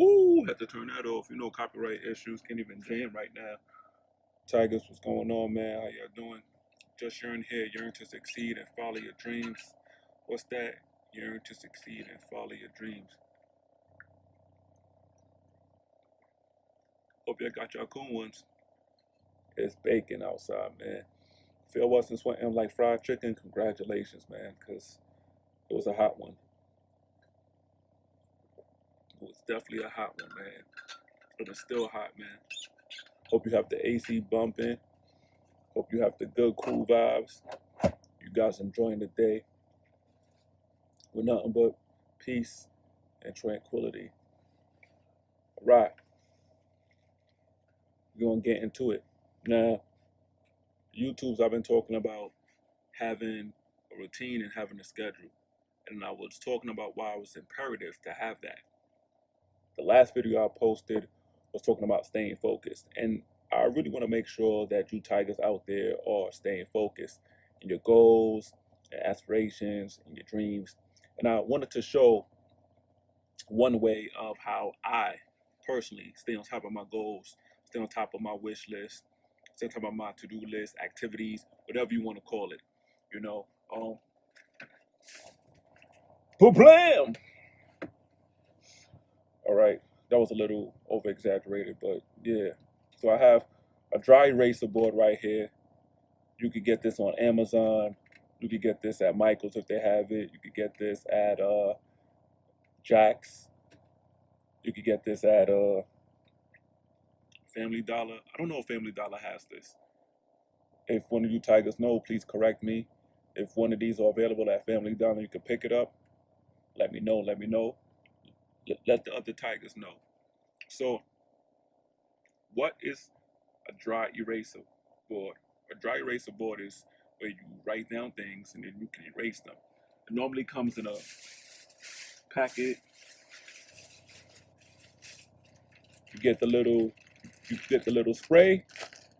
Ooh, had to turn that off. You know, copyright issues, can't even jam right now. Tigers, what's going on, man? How y'all doing? Just yearn here, yearn to succeed and follow your dreams. What's that? Yearn to succeed and follow your dreams. Hope y'all got y'all cool ones. It's baking outside, man. Phil Watson's wanting like fried chicken. Congratulations, man, because it was a hot one. It was definitely a hot one, man. But it's still hot, man. Hope you have the AC bumping. Hope you have the good, cool vibes. You guys enjoying the day with nothing but peace and tranquility. All right, we're gonna get into it. Now, YouTube's I've been talking about having a routine and having a schedule. And I was talking about why it was imperative to have that. The last video I posted was talking about staying focused. And I really want to make sure that you tigers out there are staying focused in your goals, and aspirations, and your dreams. And I wanted to show one way of how I personally stay on top of my goals, stay on top of my wish list, stay on top of my to-do list, activities, whatever you want to call it. You know, blam! All right, that was a little over exaggerated, but yeah. So I have a dry eraser board right here. You could get this on Amazon. You could get this at Michael's if they have it. You could get this at Jack's. You could get this at Family Dollar. I don't know if Family Dollar has this. If one of you tigers know, please correct me. If one of these are available at Family Dollar, you can pick it up. Let me know. Let me know. Let the other tigers know. So, what is a dry eraser board? A dry eraser board is where you write down things and then you can erase them. It normally comes in a packet. You get the little spray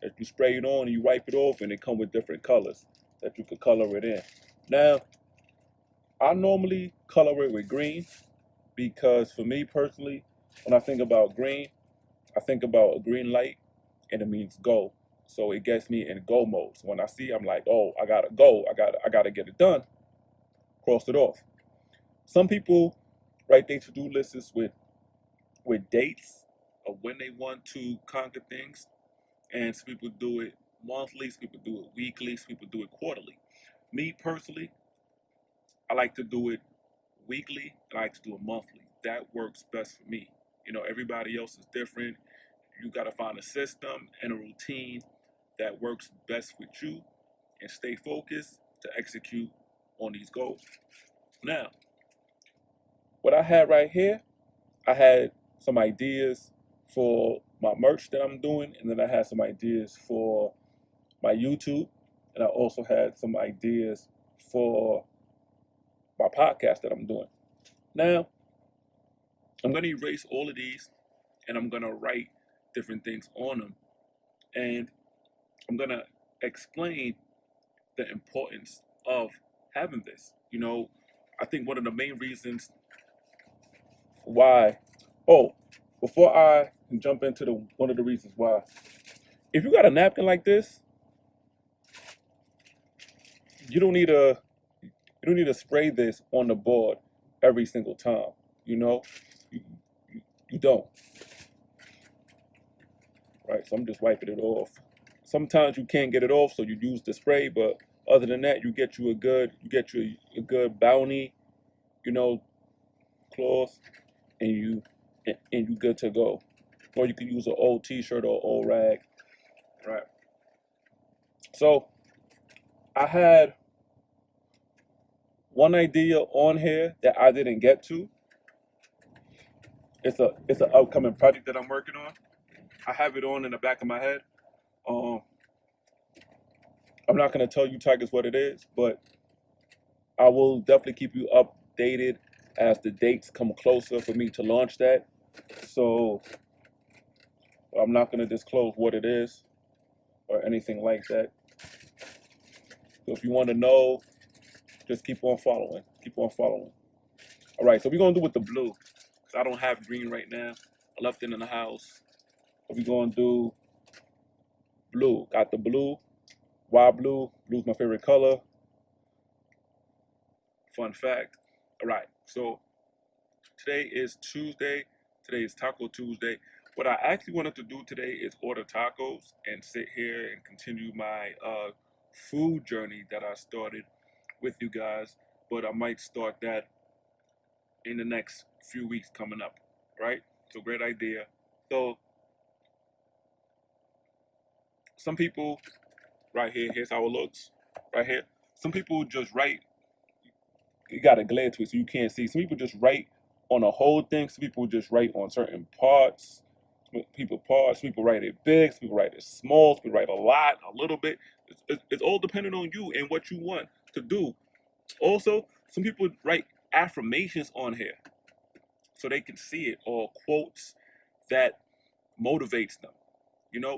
that you spray it on and you wipe it off, and they come with different colors that you could color it in. Now, I normally color it with green because for me personally, when I think about green, I think about a green light and it means go. So it gets me in go mode. So when I see, I'm like, oh, I gotta go. I gotta get it done. Cross it off. Some people write their to-do lists with dates of when they want to conquer things. And some people do it monthly, some people do it weekly, some people do it quarterly. Me personally, I like to do it weekly, I like to do it monthly. That works best for me. You know, everybody else is different. You got to find a system and a routine that works best with you and stay focused to execute on these goals. Now, what I had right here, I had some ideas for my merch that I'm doing, and then I had some ideas for my YouTube, and I also had some ideas for my podcast that I'm doing. Now, I'm going to erase all of these, and I'm going to write different things on them, and I'm going to explain the importance of having this. You know, I think one of the main reasons why, oh, before I jump into the one of the reasons why, if you got a napkin like this, you don't need to spray this on the board every single time. You know, you, you don't. Right, so I'm just wiping it off. Sometimes you can't get it off, so you use the spray. But other than that, you get you a good bounty, you know, cloth, and you good to go. Or you can use an old T-shirt or old rag. Right. So I had one idea on here that I didn't get to. It's an upcoming project that I'm working on. I have it on in the back of my head. I'm not gonna tell you tigers what it is, but I will definitely keep you updated as the dates come closer for me to launch that. So I'm not gonna disclose what it is or anything like that. So if you want to know, just keep on following. Keep on following. All right, so we're going to do with the blue. 'Cause I don't have green right now. I left it in the house. So we're going to do blue. Got the blue. Why blue? Blue's my favorite color. Fun fact. All right, so today is Tuesday. Today is Taco Tuesday. What I actually wanted to do today is order tacos and sit here and continue my food journey that I started with you guys. But I might start that in the next few weeks coming up, right? So great idea. So some people, right here, here's how it looks, right here. Some people just write, you got a glare to it so you can't see. Some people just write on a whole thing. Some people just write on certain parts. Some people write it big. Some people write it small. Some people write a lot, a little bit. It's all dependent on you and what you want to do. Also, some people write affirmations on here so they can see it, or quotes that motivates them.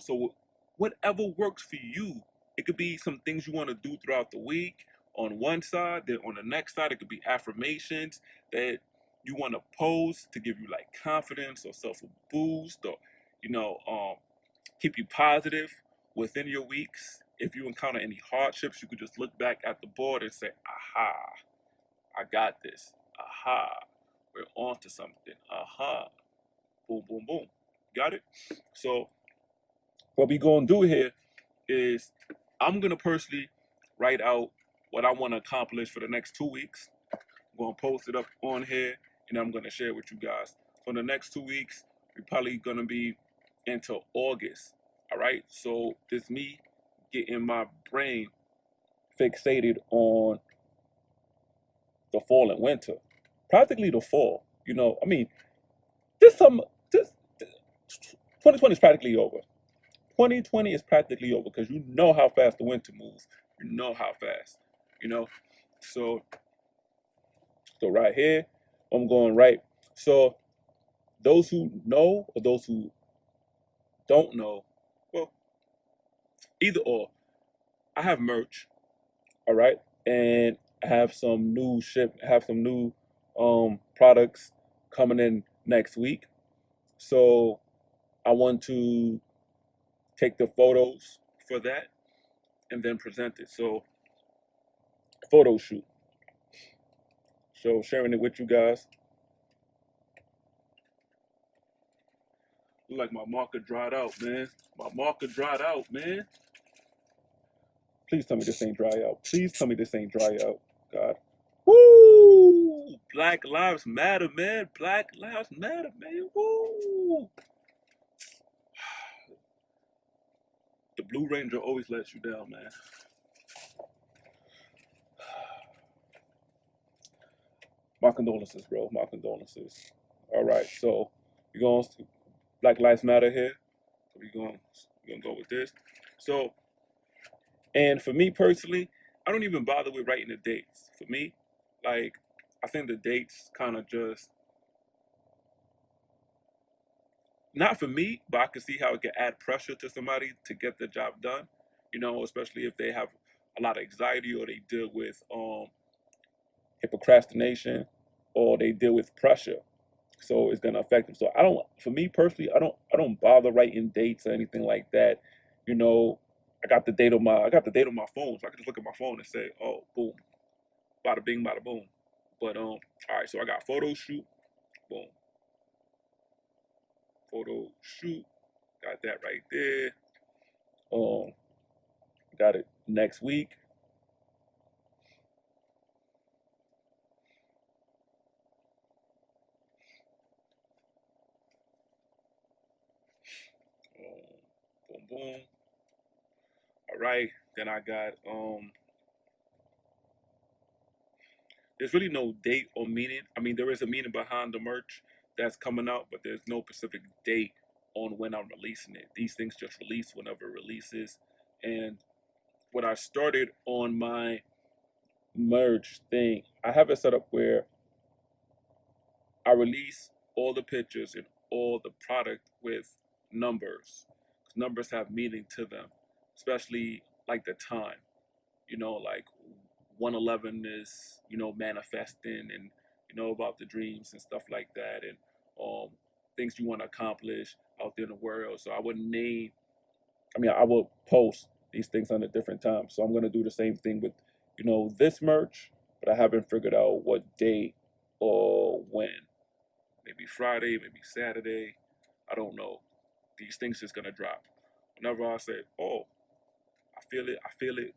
So whatever works for you. It could be some things you want to do throughout the week on one side. Then on the next side, it could be affirmations that you want to post to give you like confidence or self boost, or you know um, keep you positive within your weeks. If you encounter any hardships, you could just look back at the board and say, aha, I got this. Aha, we're on to something. Aha, boom, boom, boom. Got it? So what we gonna do here is I'm gonna personally write out what I want to accomplish for the next 2 weeks. I'm gonna post it up on here, and I'm gonna share it with you guys. For the next 2 weeks, we're probably gonna be into August. All right. So this me getting my brain fixated on the fall and winter, practically the fall. I mean, this some this 2020 is practically over. 2020 is practically over because you know how fast the winter moves. You know how fast. You know, so right here, I'm going right. So those who know or those who don't know, well, either or. I have merch, all right, and I have some new products coming in next week. So I want to take the photos for that and then present it. So photo shoot. So sharing it with you guys. Look like my marker dried out, man. My marker dried out, man. Please tell me this ain't dry out. Please tell me this ain't dry out. God. Woo! Black Lives Matter, man. Black Lives Matter, man. Woo! The Blue Ranger always lets you down, man. My condolences, bro. My condolences. All right, so we're going to Black Lives Matter here. So we're gonna go with this. So, and for me personally, I don't even bother with writing the dates. For me, like, I think the dates kind of just, not for me, but I can see how it can add pressure to somebody to get the job done. Especially if they have a lot of anxiety, or they deal with procrastination, or they deal with pressure. So it's gonna affect them. So for me personally, I don't bother writing dates or anything like that. You know, I got the date on my phone, so I can just look at my phone and say, oh, boom, bada bing, bada boom. But all right, so I got photo shoot, boom, photo shoot, got that right there. Um, got it next week. Boom, boom. All right, then I got there's really no date or meaning. I mean, there is a meaning behind the merch that's coming out, but there's no specific date on when I'm releasing it. These things just release whenever it releases. And what I started on my merch thing, I have it set up where I release all the pictures and all the product with numbers. 'Cause numbers have meaning to them, especially like the time. like 111 is, manifesting, and about the dreams and stuff like that, and um things you want to accomplish out there in the world. So I will post these things on a different time. So I'm gonna do the same thing with, this merch, but I haven't figured out what day or when. Maybe Friday, maybe Saturday. I don't know. These things is gonna drop. Whenever I say, oh, I feel it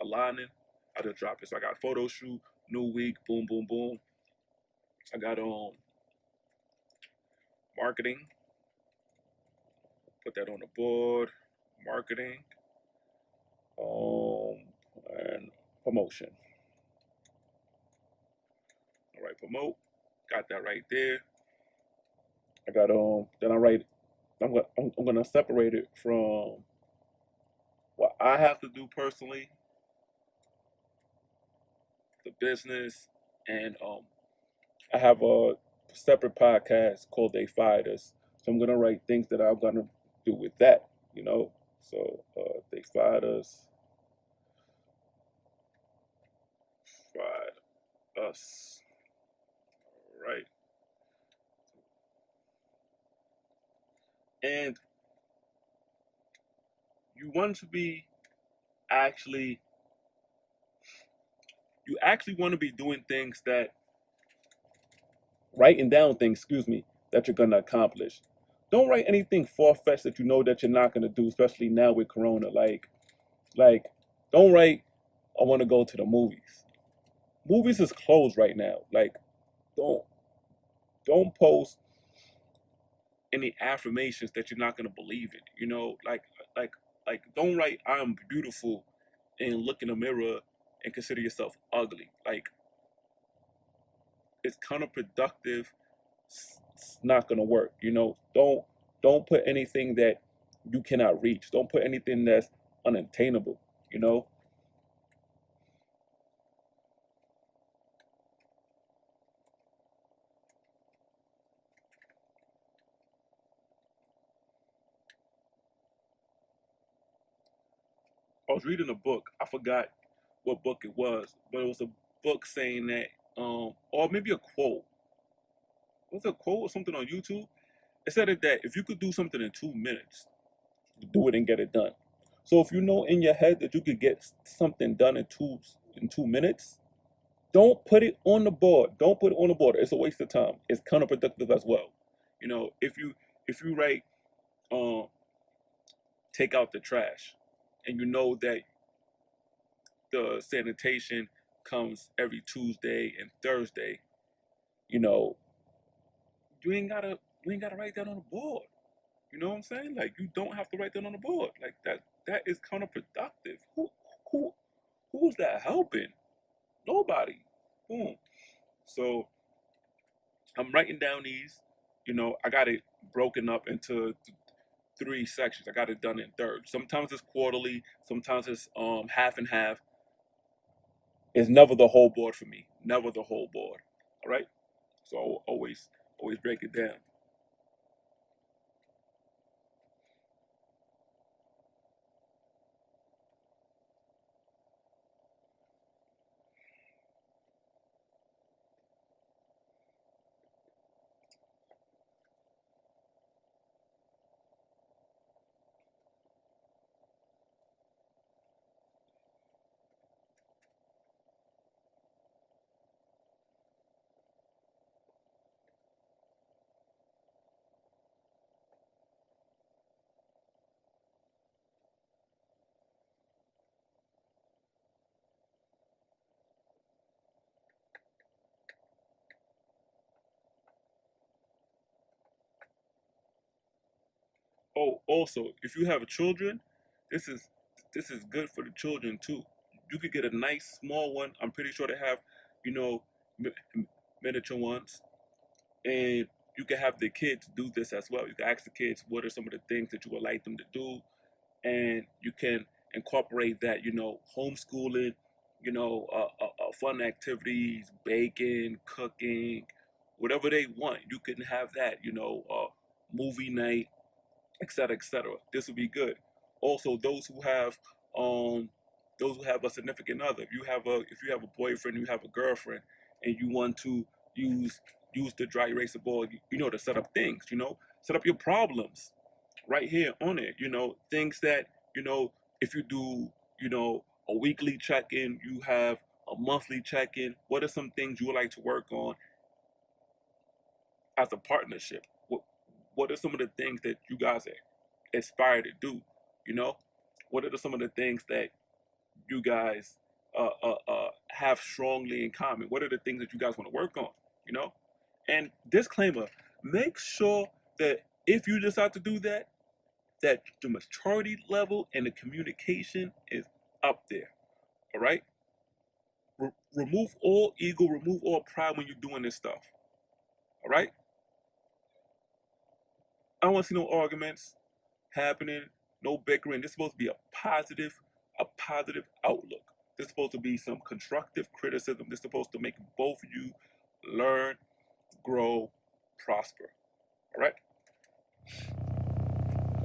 aligning, I just drop it. So I got photo shoot, new week, boom, boom, boom. I got marketing, put that on the board, marketing, um, and promotion. All right, promote. Got that right there. I got then I write. I'm gonna separate it from what I have to do personally, the business, and I have a separate podcast called They Fired Us. So I'm gonna write things that I'm gonna do with that, So they fired us, fired us, right? And you want to be actually, you actually want to be doing things that, writing down things, excuse me, that you're gonna accomplish. Don't write anything far fetched that you know that you're not gonna do, especially now with Corona. Like, don't write, I want to go to the movies. Movies is closed right now. Like, don't don't post any affirmations that you're not gonna believe in. Like don't write I'm beautiful and look in the mirror and consider yourself ugly. Like, it's counterproductive. It's not gonna work. Don't put anything that you cannot reach. Don't put anything that's unattainable. You know. I was reading a book. I forgot what book it was, but it was a book saying that, or maybe a quote. Was it a quote or something on YouTube? It said that if you could do something in 2 minutes, do it and get it done. So if you know in your head that you could get something done in 2 minutes, don't put it on the board. Don't put it on the board. It's a waste of time. It's counterproductive as well. If you write, um, take out the trash, and you know that the sanitation comes every Tuesday and Thursday, you know, you ain't gotta write that on the board. You know what I'm saying? Like, you don't have to write that on the board. Like, that is counterproductive. Who who's that helping? Nobody. Boom. So I'm writing down these. I got it broken up into three sections. I got it done in thirds. Sometimes it's quarterly. Sometimes it's half and half. It's never the whole board for me. Never the whole board. All right. So always break it down. Oh, also, if you have children, this is this is good for the children too. You could get a nice small one. I'm pretty sure they have, you know, miniature ones, and you can have the kids do this as well. You can ask the kids what are some of the things that you would like them to do, and you can incorporate that. Homeschooling, fun activities, baking, cooking, whatever they want. You can have that. Movie night, etc., etc. This would be good. Also, those who have um those who have a significant other. If you have a boyfriend, you have a girlfriend, and you want to use use the dry eraser board, to set up things, set up your problems right here on it. Things that, if you do, a weekly check-in, you have a monthly check-in. What are some things you would like to work on as a partnership? What are some of the things that you guys aspire to do? You know, what are some of the things that you guys have strongly in common? What are the things that you guys want to work on? You know, and disclaimer: make sure that if you decide to do that, that the maturity level and the communication is up there. All right. Remove all ego, remove all pride when you're doing this stuff. All right. I don't want to see no arguments happening, no bickering. This is supposed to be a positive outlook. This is supposed to be some constructive criticism. This is supposed to make both of you learn, grow, prosper. All right.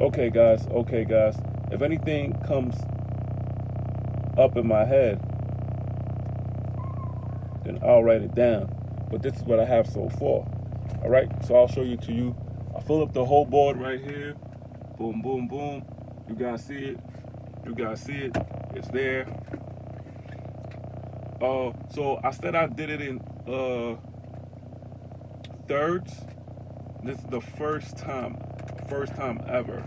Okay, guys. Okay, guys. If anything comes up in my head, then I'll write it down. But this is what I have so far. All right. So I'll show you to you. I fill up the whole board right here. Boom, boom, boom. You guys see it. You guys see it. It's there. So I said I did it in thirds. This is the first time ever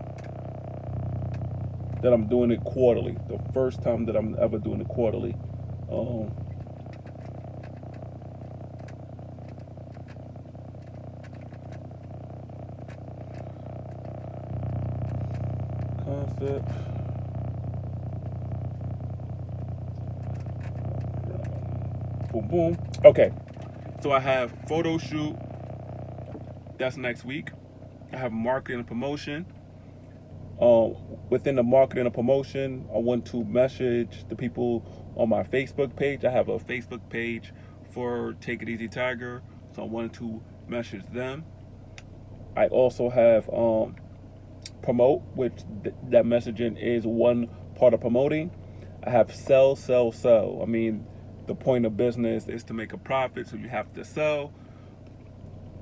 that I'm doing it quarterly. The first time that I'm ever doing it quarterly. Concept. Boom, boom. Okay. So I have photo shoot. That's next week. I have marketing and promotion. Within the marketing and promotion, I want to message the people on my Facebook page. I have a Facebook page for Take It Easy Tiger, so I wanted to message them. I also have promote, which that messaging is one part of promoting. I have sell, sell, sell. I mean, the point of business is to make a profit, so you have to sell.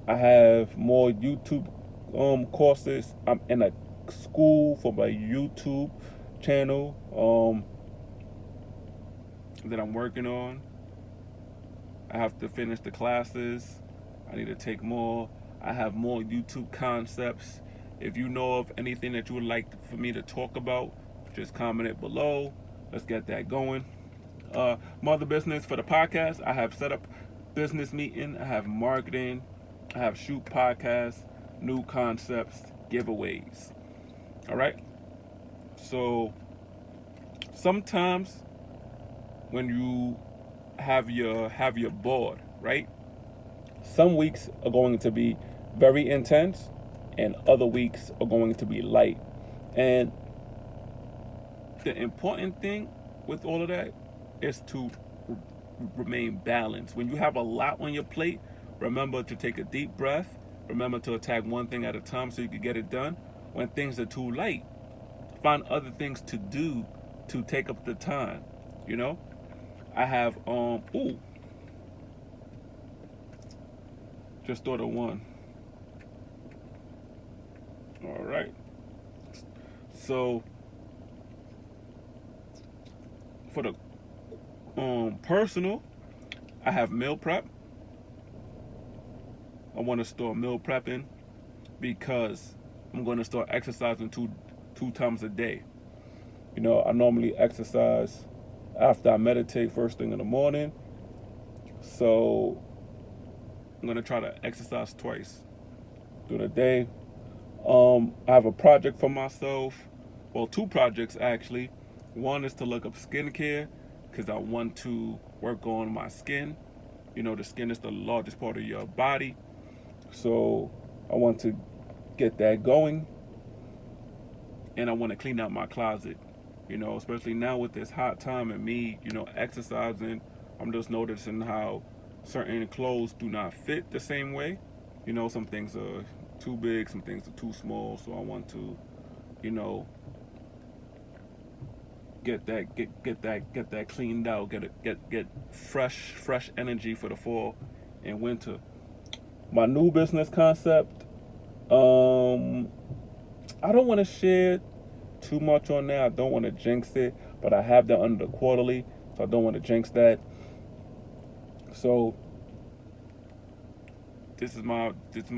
I have more YouTube courses. I'm in a school for my YouTube channel that I'm working on. I have to finish the classes. I need to take more. I have more YouTube concepts. If you know of anything that you would like for me to talk about, just comment it below. Let's get that going. Mother business for the podcast. I have set up business meeting. I have marketing. I have shoot podcasts, new concepts, giveaways. All right. So sometimes when you have your board, right? Some weeks are going to be very intense, and other weeks are going to be light. And the important thing with all of that is to remain balanced. When you have a lot on your plate, remember to take a deep breath. Remember to attack one thing at a time so you can get it done. When things are too light, find other things to do to take up the time. I have just thought of one. All right. So for the personal, I have meal prep. I want to start meal prepping because I'm going to start exercising two times a day. I normally exercise after I meditate first thing in the morning. So I'm going to try to exercise twice through the day. I have a project for myself. Well, two projects actually. One is to look up skincare because I want to work on my skin. The skin is the largest part of your body. So I want to get that going. And I want to clean out my closet. Especially now with this hot time and me, exercising, I'm just noticing how certain clothes do not fit the same way. Some things are too big, some things are too small. So I want to, get that cleaned out, get fresh energy for the fall and winter. My new business concept, I don't want to share too much on that. I don't want to jinx it, but I have that under the quarterly, so I don't want to jinx that. So this is my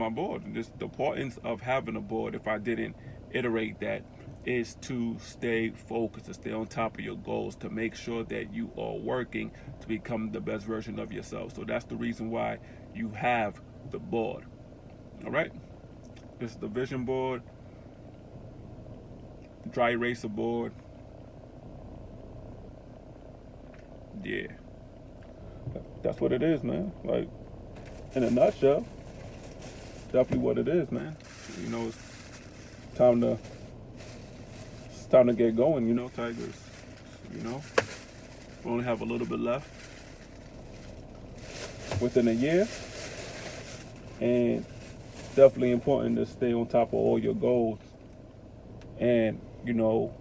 board. This the importance of having a board. If I didn't iterate that, is to stay focused, to stay on top of your goals, to make sure that you are working to become the best version of yourself. So that's the reason why you have the board. All right. This is the vision board, dry eraser board. Yeah, that's what it is, man. Like in a nutshell, definitely what it is, man. You know, time to it's time to get going. You know, Tigers. You know, we only have a little bit left within a year, and definitely important to stay on top of all your goals. And you know,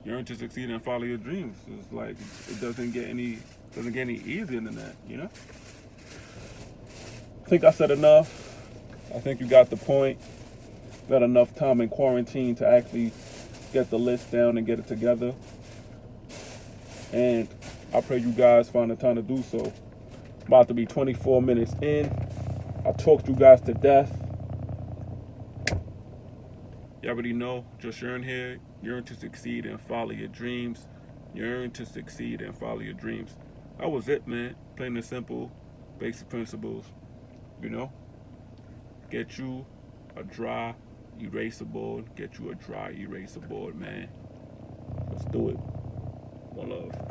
yearn to succeed and follow your dreams. It's like it doesn't get any easier than that. You know. I think I said enough. I think you got the point. Got enough time in quarantine to actually get the list down and get it together. And I pray you guys find the time to do so. About to be 24 minutes in. I talked you guys to death. You already know, JustYearn here. Yearn to succeed and follow your dreams. Yearn to succeed and follow your dreams. That was it, man. Plain and simple, basic principles. You know, get you a dry eraser board. Get you a dry eraser board, man. Let's do it. One love.